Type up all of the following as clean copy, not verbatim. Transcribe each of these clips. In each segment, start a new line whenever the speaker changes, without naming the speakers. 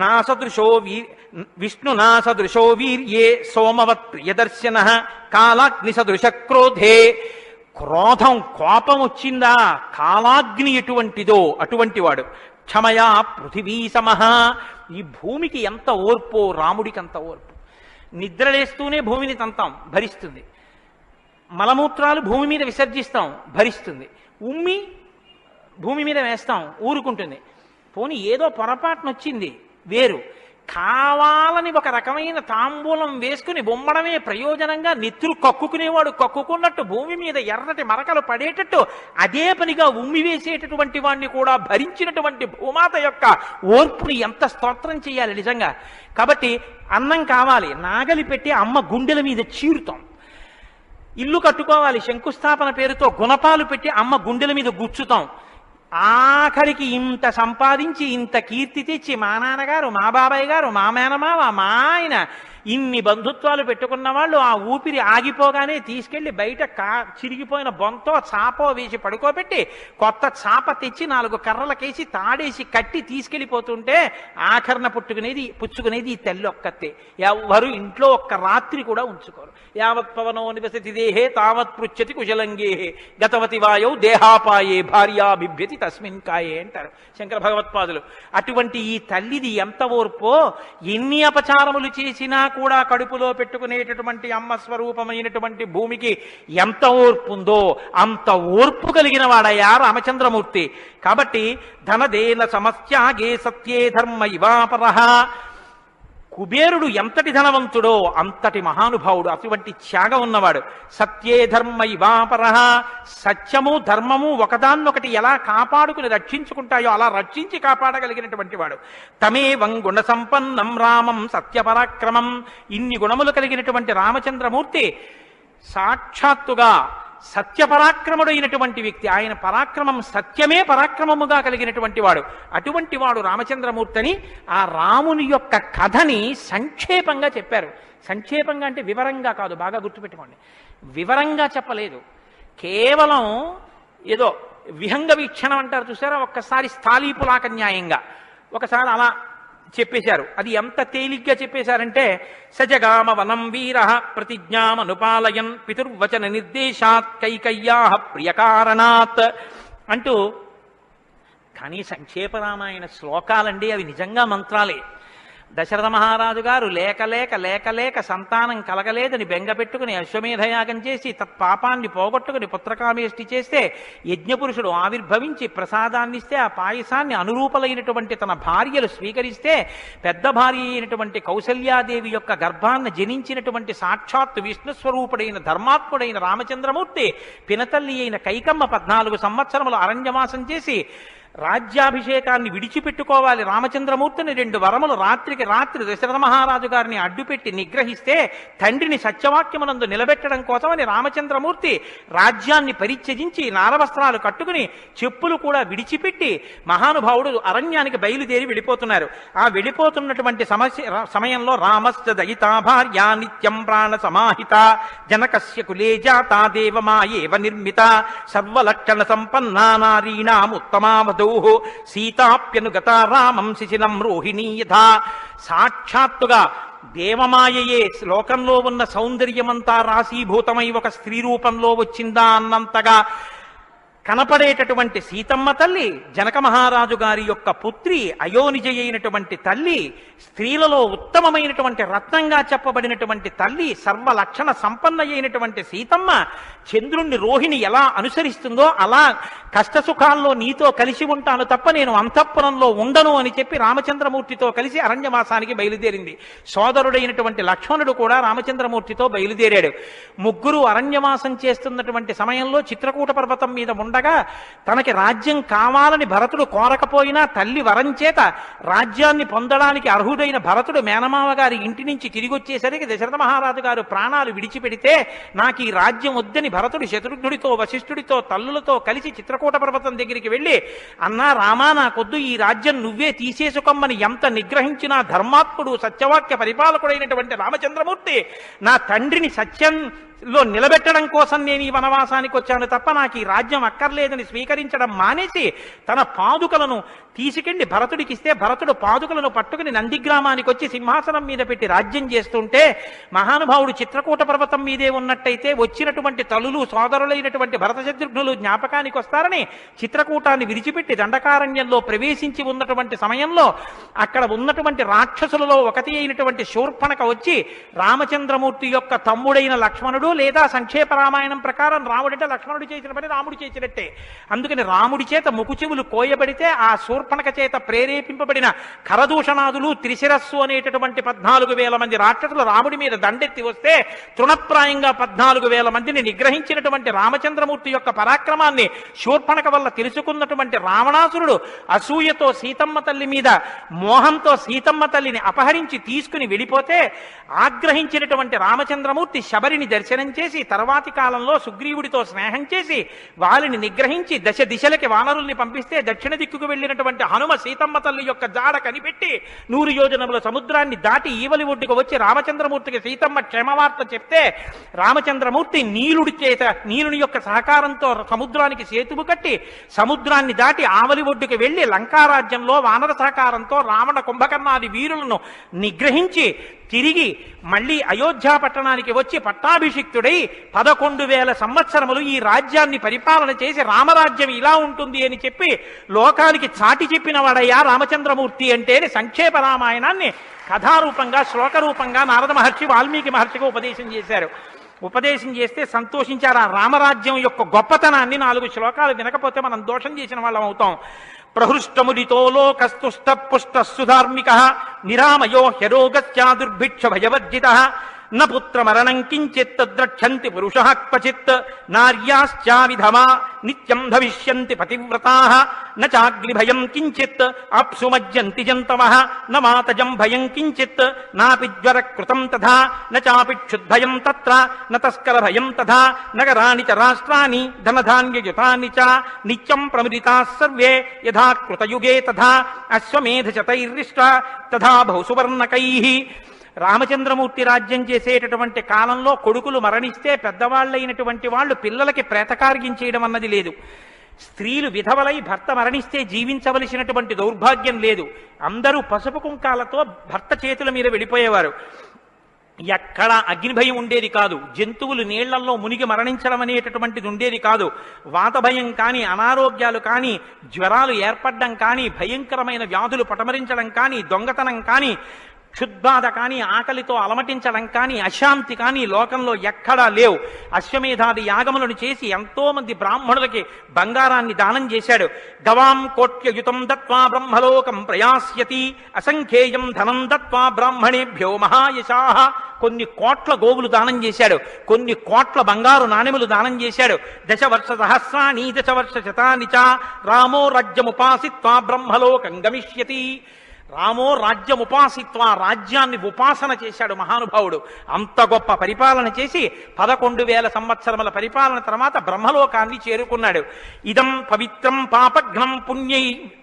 నాసదృశో విష్ణునా సదృశో వీర్యే సోమవత్ ప్రియదర్శన కాలాగ్ని సదృశ క్రోధే. క్రోధం కోపం వచ్చిందా కాలాగ్ని ఎటువంటిదో అటువంటి వాడు. క్షమయా పృథివీ సమహ. ఈ భూమికి ఎంత ఓర్పో రాముడికి అంత ఓర్పు. నిద్రలేస్తూనే భూమిని తంతాం, భరిస్తుంది. మలమూత్రాలు భూమి మీద విసర్జిస్తాం, భరిస్తుంది. ఉమ్మి భూమి మీద వేస్తాం, ఊరుకుంటుంది. పోనీ ఏదో పొరపాటున వచ్చింది వేరు. కావాలని ఒక రకమైన తాంబూలం వేసుకుని బొమ్మడమే ప్రయోజనంగా నెత్తురు కక్కుకునేవాడు కక్కుకున్నట్టు భూమి మీద ఎర్రటి మరకలు పడేటట్టు అదే పనిగా ఉమ్మి వేసేటటువంటి వాడిని కూడా భరించినటువంటి భూమాత యొక్క ఓర్పుని ఎంత స్తోత్రం చేయాలి నిజంగా. కాబట్టి అన్నం కావాలి, నాగలి పెట్టి అమ్మ గుండెల మీద చీరుతాం. ఇల్లు కట్టుకోవాలి, శంకుస్థాపన పేరుతో గుణపాలు పెట్టి అమ్మ గుండెల మీద గుచ్చుతాం. ఆఖరికి ఇంత సంపాదించి ఇంత కీర్తి తెచ్చి మా నాన్నగారు, మా బాబాయ్ గారు, మా మేనమావ, మా ఆయన ఇన్ని బంధుత్వాలు పెట్టుకున్న వాళ్ళు ఆ ఊపిరి ఆగిపోగానే తీసుకెళ్లి బయట చిరిగిపోయిన బొంతో చాపో వేసి పడుకోబెట్టి కొత్త చాప తెచ్చి 4 కర్రలకేసి తాడేసి కట్టి తీసుకెళ్లిపోతుంటే ఆఖరణ పుచ్చుకునేది ఈ తల్లి ఒక్కతే. ఎవ్వరు ఇంట్లో ఒక్క రాత్రి కూడా ఉంచుకోరు. యావత్ పవనో నివసతి దేహే తావత్ పృచ్చతి కుశలంగేహే గతవతి వాయౌ దేహాపాయే భార్యా బిభ్యతి తస్మిన్ కాయే అంటారు శంకర భగవత్పాదులు. అటువంటి ఈ తల్లిది ఎంత ఓర్పో. ఎన్ని అపచారములు చేసినా కూడా కడుపులో పెట్టుకునేటటువంటి అమ్మ స్వరూపమైనటువంటి భూమికి ఎంత ఓర్పు ఉందో అంత ఓర్పు కలిగిన వాడయ్యా రామచంద్రమూర్తి. కాబట్టి ధనదేన సమస్యాగే సత్యే ధర్మ ఇవాపరః. కుబేరుడు ఎంతటి ధనవంతుడో అంతటి మహానుభావుడు, అటువంటి త్యాగం ఉన్నవాడు. సత్యే ధర్మ ఇవాపరః. సత్యము ధర్మము ఒకదాన్నొకటి ఎలా కాపాడుకుని రక్షించుకుంటాయో అలా రక్షించి కాపాడగలిగినటువంటి వాడు. తమేవం గుణ సంపన్నం రామం సత్యపరాక్రమం. ఇన్ని గుణములు కలిగినటువంటి రామచంద్రమూర్తి సాక్షాత్తుగా సత్యపరాక్రముడైనటువంటి వ్యక్తి. ఆయన పరాక్రమం సత్యమే పరాక్రమముగా కలిగినటువంటి వాడు. అటువంటి వాడు రామచంద్రమూర్తిని ఆ రాముని యొక్క కథని సంక్షేపంగా చెప్పారు. సంక్షేపంగా అంటే వివరంగా కాదు, బాగా గుర్తుపెట్టుకోండి. వివరంగా చెప్పలేదు, కేవలం ఏదో విహంగ వీక్షణం అంటారు చూసారా, ఒక్కసారి స్థాళీపులాక న్యాయంగా ఒకసారి అలా చెప్పేశారు. అది ఎంత తేలిగ్గా చెప్పేశారంటే సజగామ వనం వీర ప్రతిజ్ఞామనుపాలయన్ పితుర్వచన నిర్దేశాత్ కైకయ్యా ప్రియకారణాత్ అంటూ. కానీ సంక్షేప రామాయణ శ్లోకాలండి అవి నిజంగా మంత్రాలే. దశరథ మహారాజు గారు లేక లేక లేక లేక సంతానం కలగలేదని బెంగపెట్టుకుని అశ్వమేధయాగం చేసి తత్పాపాన్ని పోగొట్టుకుని పుత్రకామేష్టి చేస్తే యజ్ఞపురుషుడు ఆవిర్భవించి ప్రసాదాన్నిస్తే ఆ పాయసాన్ని అనురూపలైనటువంటి తన భార్యలు స్వీకరిస్తే పెద్ద భార్య అయినటువంటి కౌసల్యాదేవి యొక్క గర్భాన్ని జనించినటువంటి సాక్షాత్తు విష్ణుస్వరూపుడైన ధర్మాత్ముడైన రామచంద్రమూర్తి పినతల్లి అయిన కైకమ్మ 14 సంవత్సరములు అరణ్యవాసం చేసి రాజ్యాభిషేకాన్ని విడిచిపెట్టుకోవాలి రామచంద్రమూర్తిని 2 వరములు రాత్రికి రాత్రి దశరథ మహారాజు గారిని అడ్డుపెట్టి నిగ్రహిస్తే తండ్రిని సత్యవాక్యమునందు నిలబెట్టడం కోసమని రామచంద్రమూర్తి రాజ్యాన్ని పరిత్యజించి నారవస్త్రాలు కట్టుకుని చెప్పులు కూడా విడిచిపెట్టి మహానుభావుడు అరణ్యానికి బయలుదేరి వెళ్ళిపోతున్నారు. ఆ వెళ్ళిపోతున్నటువంటి సమయంలో రామశ్చ దయితా భార్య నిత్యం ప్రాణ సమాహిత జనకస్య కులే జాతా దేవమాయేవ నిర్మిత సర్వలక్షణ సంపన్నా నారీణాముత్తమావధ సీతాప్యనుగత రామం శిశిలం రోహిణీ యథా. సాక్షాత్తుగా దేవమాయయే లోకంలో ఉన్న సౌందర్యమంతా రాశీభూతమై ఒక స్త్రీ రూపంలో వచ్చిందా అన్నంతగా కనపడేటటువంటి సీతమ్మ తల్లి, జనక మహారాజు గారి యొక్క పుత్రి, అయోనిజ అయినటువంటి తల్లి, స్త్రీలలో ఉత్తమమైనటువంటి రత్నంగా చెప్పబడినటువంటి తల్లి, సర్వలక్షణ సంపన్న అయినటువంటి సీతమ్మ చంద్రుణ్ణి రోహిణి ఎలా అనుసరిస్తుందో అలా కష్టసుఖాల్లో నీతో కలిసి ఉంటాను తప్ప నేను అంతఃపురంలో ఉండను అని చెప్పి రామచంద్రమూర్తితో కలిసి అరణ్యవాసానికి బయలుదేరింది. సోదరుడైనటువంటి లక్ష్మణుడు కూడా రామచంద్రమూర్తితో బయలుదేరాడు. ముగ్గురు అరణ్యవాసం చేస్తున్నటువంటి సమయంలో చిత్రకూట పర్వతం మీద ఉండగా తనకి రాజ్యం కావాలని భరతుడు కోరకపోయినా తల్లి వరం చేత రాజ్యాన్ని పొందడానికి అర్హుడైన భరతుడు మేనమామ గారి ఇంటి నుంచి తిరిగి వచ్చేసరికి దశరథ మహారాజు గారు ప్రాణాలు విడిచిపెడితే నాకు ఈ రాజ్యం వద్దని భరతుడు శత్రుఘ్నుడితో వశిష్ఠుడితో తల్లులతో కలిసి చిత్రకూట పర్వతం దగ్గరికి వెళ్ళి అన్నా రామా నాకొద్దు, ఈ రాజ్యం నువ్వే తీసేసుకోమని ఎంత నిగ్రహించినా ధర్మాత్ముడు సత్యవాక్య పరిపాలకుడైనటువంటి రామచంద్రమూర్తి నా తండ్రిని లో నిలబెట్టడం కోసం నేను ఈ వనవాసానికి వచ్చాను తప్ప నాకు ఈ రాజ్యం అక్కర్లేదని స్వీకరించడం మానేసి తన పాదుకలను తీసుకెళ్లి భరతుడికి ఇస్తే భరతుడు పాదుకలను పట్టుకుని నందిగ్రామానికి వచ్చి సింహాసనం మీద పెట్టి రాజ్యం చేస్తుంటే మహానుభావుడు చిత్రకూట పర్వతం మీదే ఉన్నట్టయితే వచ్చినటువంటి తల్లులు సోదరులైనటువంటి భరత శత్రుఘ్నులు జ్ఞాపకానికి వస్తారని చిత్రకూటాన్ని విడిచిపెట్టి దండకారణ్యంలో ప్రవేశించి ఉన్నటువంటి సమయంలో అక్కడ ఉన్నటువంటి రాక్షసులలో ఒకటి అయినటువంటి శూర్పణక వచ్చి రామచంద్రమూర్తి యొక్క తమ్ముడైన లక్ష్మణుడు లేదా సంక్షేప రామాయణం ప్రకారం రాముడంటే లక్ష్మణుడు చేసిన పని రాముడు చేసినట్టే. అందుకని రాముడి చేత ముకుచెవులు కోయబడితే ఆ శూర్పణక చేత ప్రేరేపింపబడిన కరదూషణాదులు త్రిశిరస్సు అనేటటువంటి 14,000 మంది రాక్షసులు రాముడి మీద దండెత్తి వస్తే తృణప్రాయంగా 14,000 మందిని నిగ్రహించినటువంటి రామచంద్రమూర్తి యొక్క పరాక్రమాన్ని శూర్పణక వల్ల తెలుసుకున్నటువంటి రావణాసురుడు అసూయతో సీతమ్మ తల్లి మీద మోహంతో సీతమ్మ తల్లిని అపహరించి తీసుకుని వెళ్ళిపోతే ఆగ్రహించినటువంటి రామచంద్రమూర్తి శబరిని దర్శనం చేసి తర్వాతి కాలంలో సుగ్రీవుడితో స్నేహం చేసి వారిని నిగ్రహించి దశ దిశలకి వానరుల్ని పంపిస్తే దక్షిణ దిక్కుకు వెళ్ళినటువంటి హనుమ సీతమ్మ తల్లి యొక్క జాడ కనిపెట్టి 100 యోజనముల సముద్రాన్ని దాటి ఈవలి ఒడ్డుకు వచ్చి రామచంద్రమూర్తికి సీతమ్మ క్షేమవార్త చెప్తే రామచంద్రమూర్తి నీలుని యొక్క సహకారంతో సముద్రానికి సేతువు కట్టి సముద్రాన్ని దాటి ఆవలి ఒడ్డుకు వెళ్లి లంకారాజ్యంలో వానర సహకారంతో రావణ కుంభకర్ణాది వీరులను నిగ్రహించి తిరిగి మళ్ళీ అయోధ్యా పట్టణానికి వచ్చి పట్టాభిషిక్తుడై 11,000 సంవత్సరములు ఈ రాజ్యాన్ని పరిపాలన చేసి రామరాజ్యం ఇలా ఉంటుంది అని చెప్పి లోకానికి చాటి చెప్పిన వాడయ్యా రామచంద్రమూర్తి అంటేనే సంక్షేప రామాయణాన్ని కథారూపంగా శ్లోకరూపంగా నారద మహర్షి వాల్మీకి మహర్షిగా ఉపదేశం చేశారు. ఉపదేశం చేస్తే సంతోషించారు. ఆ రామరాజ్యం యొక్క గొప్పతనాన్ని 4 శ్లోకాలు వినకపోతే మనం దోషం చేసిన వాళ్ళం అవుతాం. ప్రహృష్టముదితో లోకస్తుష్ట పుష్ట సుధార్మిక నిరామయో హ్యరోగస్యా దుర్భిక్ష భయవర్జిత న పుత్రమరణం కించిత్ ద్రక్షంతి పురుషః క్వచిత్ నార్యాశ్చా విధమా నిత్యం భవిష్యంతి పతివ్రతాః న చాగ్నిభయం కించిత్ అప్సుమజ్యంతి జంతవః న మాతజం భయం కించిత్ నాపి జ్వరకృతం తథా న చాపి క్షుద్భయం తత్ర న తస్కర భయం తథా నగరాణి చ రాష్ట్రాణి ధనధాన్యయుతాని చ నిత్యం ప్రముదితాః సర్వే యథా కృతయుగే తథా అశ్వమేధశతైర్రిష్ట తథా బహుసువర్ణకైః. రామచంద్రమూర్తి రాజ్యం చేసేటటువంటి కాలంలో కొడుకులు మరణిస్తే పెద్దవాళ్ళైనటువంటి వాళ్ళు పిల్లలకి ప్రేతకార్యం చేయడం అన్నది లేదు. స్త్రీలు విధవలై భర్త మరణిస్తే జీవించవలసినటువంటి దౌర్భాగ్యం లేదు. అందరూ పసుపు కుంకాలతో భర్త చేతుల మీద వెళ్ళిపోయేవారు. ఎక్కడ అగ్నిభయం ఉండేది కాదు. జంతువులు నీళ్లలో మునిగి మరణించడం అనేటటువంటిది ఉండేది కాదు. వాత భయం కానీ, అనారోగ్యాలు కానీ, జ్వరాలు ఏర్పడడం కానీ, భయంకరమైన వ్యాధులు పటమరించడం కానీ, దొంగతనం కానీ, క్షుద్బాధ కానీ, ఆకలితో అలమటించడం కానీ, అశాంతి కానీ లోకంలో ఎక్కడా లేవు. అశ్వమేధాది యాగములను చేసి ఎంతో మంది బ్రాహ్మణులకి బంగారాన్ని దానం చేశాడు. గవాం కోట్యయుతం దత్వా బ్రహ్మలోకం ప్రయాస్యతి అసంఖ్యేయం ధనం దత్వా బ్రాహ్మణేభ్యో మహాయశాః. కొన్ని కోట్ల గోవులు దానం చేశాడు. కొన్ని కోట్ల బంగారు నాణెములు దానం చేశాడు. 10 వర్ష సహస్రాణి 10 వర్ష శతాని చ రామో రాజ్యముపాసిత్వా బ్రహ్మలోకం గమిష్యతి. రామో రాజ్యముపాసిత్వ, రాజ్యాన్ని ఉపాసన చేశాడు మహానుభావుడు. అంత గొప్ప పరిపాలన చేసి 11,000 సంవత్సరముల పరిపాలన తర్వాత బ్రహ్మలోకాన్ని చేరుకున్నాడు. ఇదం పవిత్రం పాపఘ్నం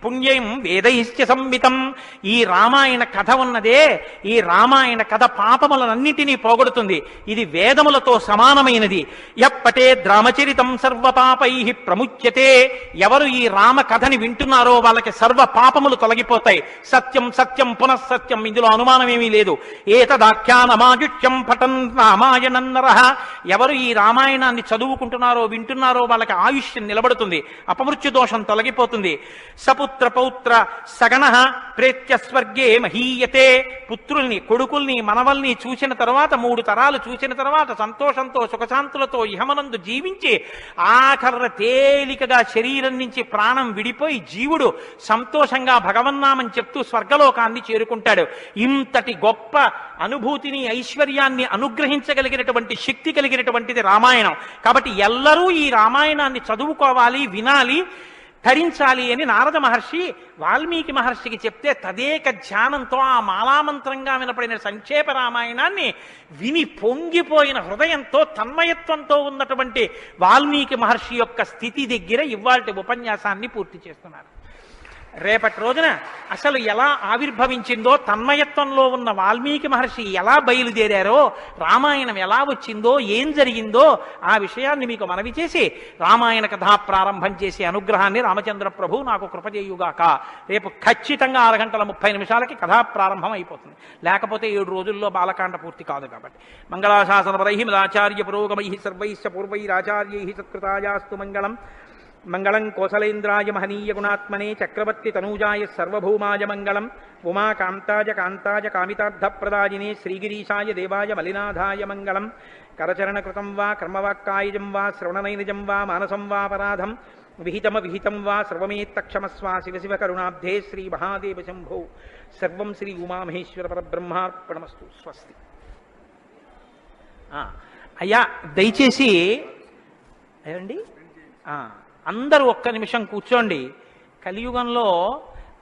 పుణ్యం వేదైశ్చ సంహితం. ఈ రామాయణ కథ ఉన్నదే, ఈ రామాయణ కథ పాపములనన్నిటినీ పోగొడుతుంది. ఇది వేదములతో సమానమైనది. యప్పటే రామచరితం సర్వ పాపై ప్రముచ్యతే. ఎవరు ఈ రామ కథని వింటున్నారో వాళ్ళకి సర్వ పాపములు తొలగిపోతాయి. సత్యం సత్యం పునఃసత్యం, ఇందులో అనుమానమేమీ లేదు. ఏతదాఖ్యానమాజుష్యం పఠన్ రామాయణం నరః. ఎవరు ఈ రామాయణాన్ని చదువుకుంటున్నారో వింటున్నారో వాళ్ళకి ఆయుష్యం నిలబడుతుంది, అపమృత్యు దోషం తొలగిపోతుంది. సపుత్ర పౌత్ర సగణః ప్రేత్య స్వర్గే మహీయతే. పుత్రుల్ని, కొడుకుల్ని, మనవల్ని చూసిన తర్వాత 3 తరాలు చూసిన తర్వాత సంతోషంతో సుఖశాంతులతో ఇహమనందు జీవించి ఆఖర్ర తేలికగా శరీరం నుంచి ప్రాణం విడిపోయి జీవుడు సంతోషంగా భగవన్నామం చెప్తూ స్వర్గలోకాన్ని చేరుకుంటాడు. ఇంతటి గొప్ప అనుభూతిని, ఐశ్వర్యాన్ని అనుగ్రహించగలిగినటువంటి శక్తి కలిగినటువంటిది రామాయణం. కాబట్టి ఎల్లరూ ఈ రామాయణాన్ని చదువుకోవాలి, వినాలి, ధరించాలి అని నారద మహర్షి వాల్మీకి మహర్షికి చెప్తే తదేక ధ్యానంతో ఆ మాలామంత్రంగా వినపడిన సంక్షేప రామాయణాన్ని విని పొంగిపోయిన హృదయంతో తన్మయత్వంతో ఉన్నటువంటి వాల్మీకి మహర్షి యొక్క స్థితి దగ్గర ఇవాల్టి ఉపన్యాసాన్ని పూర్తి చేస్తున్నారు. రేపటి రోజున అసలు ఎలా ఆవిర్భవించిందో, తన్మయత్వంలో ఉన్న వాల్మీకి మహర్షి ఎలా బయలుదేరారో, రామాయణం ఎలా వచ్చిందో, ఏం జరిగిందో ఆ విషయాన్ని మీకు మనవి చేసి రామాయణ కథా ప్రారంభం చేసే అనుగ్రహాన్ని రామచంద్ర ప్రభు నాకు కృపచేయుగాక. రేపు ఖచ్చితంగా 6:30 కథా ప్రారంభం అయిపోతుంది. లేకపోతే 7 రోజుల్లో బాలకాండ పూర్తి కాదు. కాబట్టి మంగళాశాసనపరై మదాచార్య పురోగమై సర్వైశ్చ పూర్వైరాచార్యై సత్కృతాయాస్తు మంగళం. మంగళం కోసలేంద్రాయ మహనీయ గుణాత్మనే చక్రవర్తి తనూజాయ సర్వభౌమాయ మంగళం. ఉమాకాంతాయ కాంతాయ కామితార్థప్రదాయినే శ్రీగిరీశాయ దేవాయ మలినాథాయ మంగళం. కరచరణకృతం వా కర్మవాక్కాయజం వా శ్రవణనైనజం వా మానసం వా పరాధం విహితం వా సర్వమేత్తక్షమస్వా శివ శివ కరుణాబ్ధే శ్రీ మహాదేవ శంభో. సర్వం శ్రీ ఉమామహేశ్వర పరబ్రహ్మార్పణమస్తు. స్వస్తి. అయ్యా దయచేసి ఏమండి అందరూ ఒక్క నిమిషం కూర్చోండి. కలియుగంలో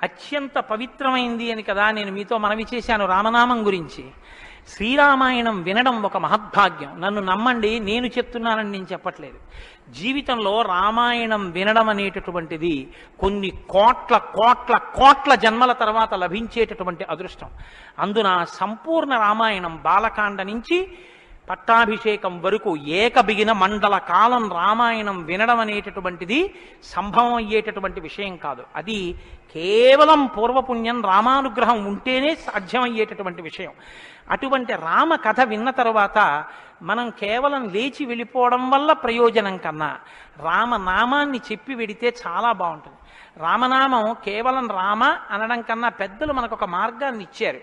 అత్యంత పవిత్రమైంది అని కదా నేను మీతో మనవి చేశాను రామనామం గురించి. శ్రీరామాయణం వినడం ఒక మహద్భాగ్యం. నన్ను నమ్మండి, నేను చెప్తున్నానని నేను చెప్పట్లేదు. జీవితంలో రామాయణం వినడం అనేటటువంటిది కొన్ని కోట్ల కోట్ల కోట్ల జన్మల తర్వాత లభించేటటువంటి అదృష్టం. అందున సంపూర్ణ రామాయణం బాలకాండ నుంచి పట్టాభిషేకం వరకు ఏకబిగిన మండల కాలం రామాయణం వినడం అనేటటువంటిది సంభవం అయ్యేటటువంటి విషయం కాదు. అది కేవలం పూర్వపుణ్యం రామానుగ్రహం ఉంటేనే సాధ్యమయ్యేటటువంటి విషయం. అటువంటి రామ కథ విన్న తరువాత మనం కేవలం లేచి వెళ్ళిపోవడం వల్ల ప్రయోజనం కన్నా రామనామాన్ని చెప్పి వెడితే చాలా బాగుంటుంది. రామనామం కేవలం రామ అనడం కన్నా పెద్దలు మనకు ఒక మార్గాన్ని ఇచ్చారు.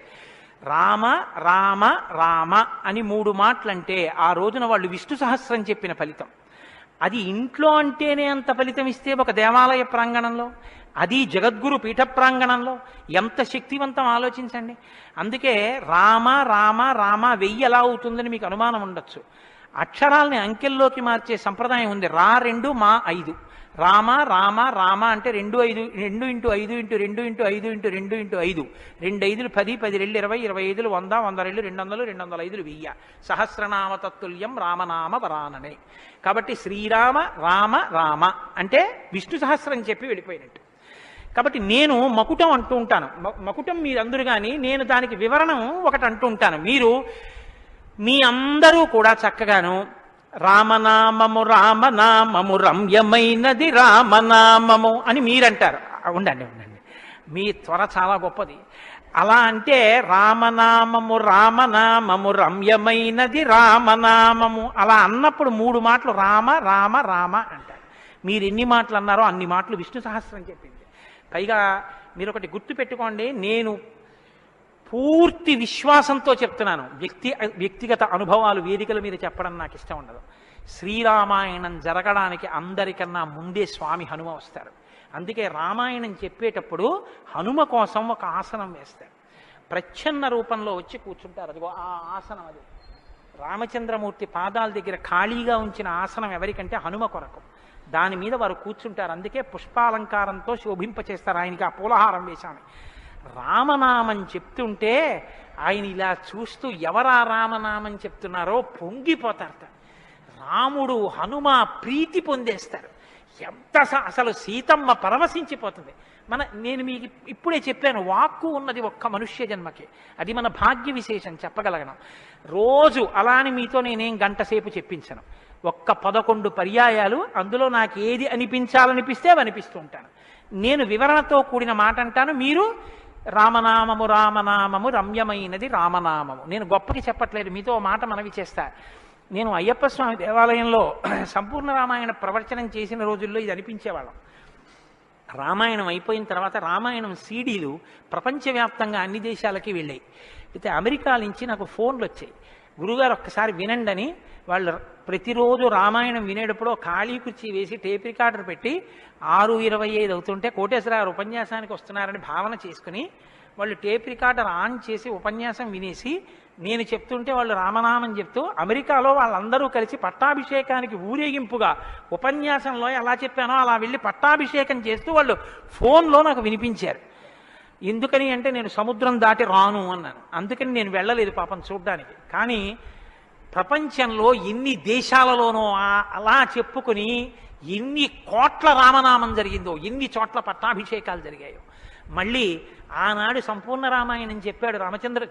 రామ రామ రామ అని 3 మాటలంటే ఆ రోజున వాళ్ళు విష్ణు సహస్రం చెప్పిన ఫలితం. అది ఇంట్లో అంటేనే అంత ఫలితం ఇస్తే ఒక దేవాలయ ప్రాంగణంలో, అది జగద్గురు పీఠ ప్రాంగణంలో ఎంత శక్తివంతం ఆలోచించండి. అందుకే రామ రామ రామ 1000 ఎలా అవుతుందని మీకు అనుమానం ఉండొచ్చు. అక్షరాల్ని అంకెల్లోకి మార్చే సంప్రదాయం ఉంది. 2 మా 5 రామ రామ రామ అంటే 2 5 2 × 5 × 2 × 5 × 2 × 5 2 5 10 10 2 20 20 100 100 200 200 1000 సహస్రనామ తత్తుల్యం రామనామ వరాననే. కాబట్టి శ్రీరామ రామ రామ అంటే విష్ణు సహస్రం చెప్పి వెళ్ళిపోయినట్టు. కాబట్టి నేను మకుటం అంటూ ఉంటాను. మకుటం మీరందరూ కానీ నేను దానికి వివరణం ఒకటి అంటూ ఉంటాను. మీరు మీ అందరూ కూడా చక్కగాను రామనామము రామనామము రమ్యమైనది రామనామము అని మీరంటారు. ఉండండి ఉండండి, మీ త్వర చాలా గొప్పది. అలా అంటే రామనామము రామనామము రమ్యమైనది రామనామము అలా అన్నప్పుడు 3 మాటలు రామ రామ రామ అంటారు. మీరు ఎన్ని మాటలు అన్నారో అన్ని మాటలు విష్ణు సహస్రం చెప్పింది. పైగా మీరు ఒకటి గుర్తు పెట్టుకోండి, నేను పూర్తి విశ్వాసంతో చెప్తున్నాను. వ్యక్తిగత అనుభవాలు వేదికల మీద చెప్పడం నాకు ఇష్టం ఉండదు. శ్రీరామాయణం జరగడానికి అందరికన్నా ముందే స్వామి హనుమ వస్తారు. అందుకే రామాయణం చెప్పేటప్పుడు హనుమ కోసం ఒక ఆసనం వేస్తారు. ప్రచ్ఛన్న రూపంలో వచ్చి కూర్చుంటారు. అదిగో ఆ ఆసనం, అది రామచంద్రమూర్తి పాదాల దగ్గర ఖాళీగా ఉంచిన ఆసనం ఎవరికంటే హనుమ కొరకు. దాని మీద వారు కూర్చుంటారు. అందుకే పుష్పాలంకారంతో శోభింపచేస్తారు. ఆయనకి ఆ పూలహారం వేశాను. రామనామం చెప్తుంటే ఆయన ఇలా చూస్తూ ఎవరా రామనామం చెప్తున్నారో పొంగిపోతారట. రాముడు హనుమ ప్రీతి పొందేస్తారు. ఎంత అసలు సీతమ్మ పరవశించిపోతుంది. నేను మీకు ఇప్పుడే చెప్పాను, వాక్కు ఉన్నది ఒక్క మనుష్య జన్మకే. అది మన భాగ్య విశేషం చెప్పగలగడం. రోజు అలా అని మీతో నేనేం గంట సేపు చెప్పించను. ఒక్క 11 పర్యాయాలు అందులో నాకు ఏది అనిపించాలనిపిస్తే అవి అనిపిస్తూ ఉంటాను. నేను వివరణతో కూడిన మాట అంటాను, మీరు రామనామము రామనామము రమ్యమైనది రామనామము. నేను గొప్పకి చెప్పట్లేదు, మీతో మాట మనవి చేస్తా. నేను అయ్యప్ప స్వామి దేవాలయంలో సంపూర్ణ రామాయణ ప్రవచనం చేసిన రోజుల్లో ఇది అనిపించేవాళ్ళం. రామాయణం అయిపోయిన తర్వాత రామాయణం సీడీలు ప్రపంచవ్యాప్తంగా అన్ని దేశాలకి వెళ్ళాయి. అయితే అమెరికా నుంచి నాకు ఫోన్లు వచ్చాయి, గురుగారు ఒక్కసారి వినండి అని. వాళ్ళు ప్రతిరోజు రామాయణం వినేటప్పుడు ఖాళీ కుర్చీ వేసి టేప్ రికార్డర్ పెట్టి 6:25 అవుతుంటే కోటేశ్వరరావు ఉపన్యాసానికి వస్తున్నారని భావన చేసుకుని వాళ్ళు టేప్ రికార్డర్ ఆన్ చేసి ఉపన్యాసం వినేసి నేను చెప్తుంటే వాళ్ళు రామనామం చెప్తూ అమెరికాలో వాళ్ళందరూ కలిసి పట్టాభిషేకానికి ఊరేగింపుగా ఉపన్యాసంలో ఎలా చెప్పానో అలా వెళ్ళి పట్టాభిషేకం చేస్తూ వాళ్ళు ఫోన్లో నాకు వినిపించారు. ఎందుకని అంటే నేను సముద్రం దాటి రాను అన్నాను. అందుకని నేను వెళ్ళలేదు పాపం చూడ్డానికి. కానీ ప్రపంచంలో ఎన్ని దేశాలలోనో అలా చెప్పుకుని ఎన్ని కోట్ల రామనామం జరిగిందో, ఎన్ని చోట్ల పట్టాభిషేకాలు జరిగాయో. మళ్ళీ ఆనాడు సంపూర్ణ రామాయణం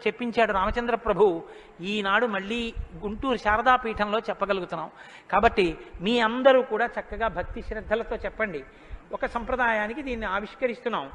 చెప్పించాడు రామచంద్ర ప్రభు. ఈనాడు మళ్ళీ గుంటూరు శారదాపీఠంలో చెప్పగలుగుతున్నాం. కాబట్టి మీ అందరూ కూడా చక్కగా భక్తి శ్రద్ధలతో చెప్పండి. ఒక సంప్రదాయానికి దీన్ని ఆవిష్కరిస్తున్నాం.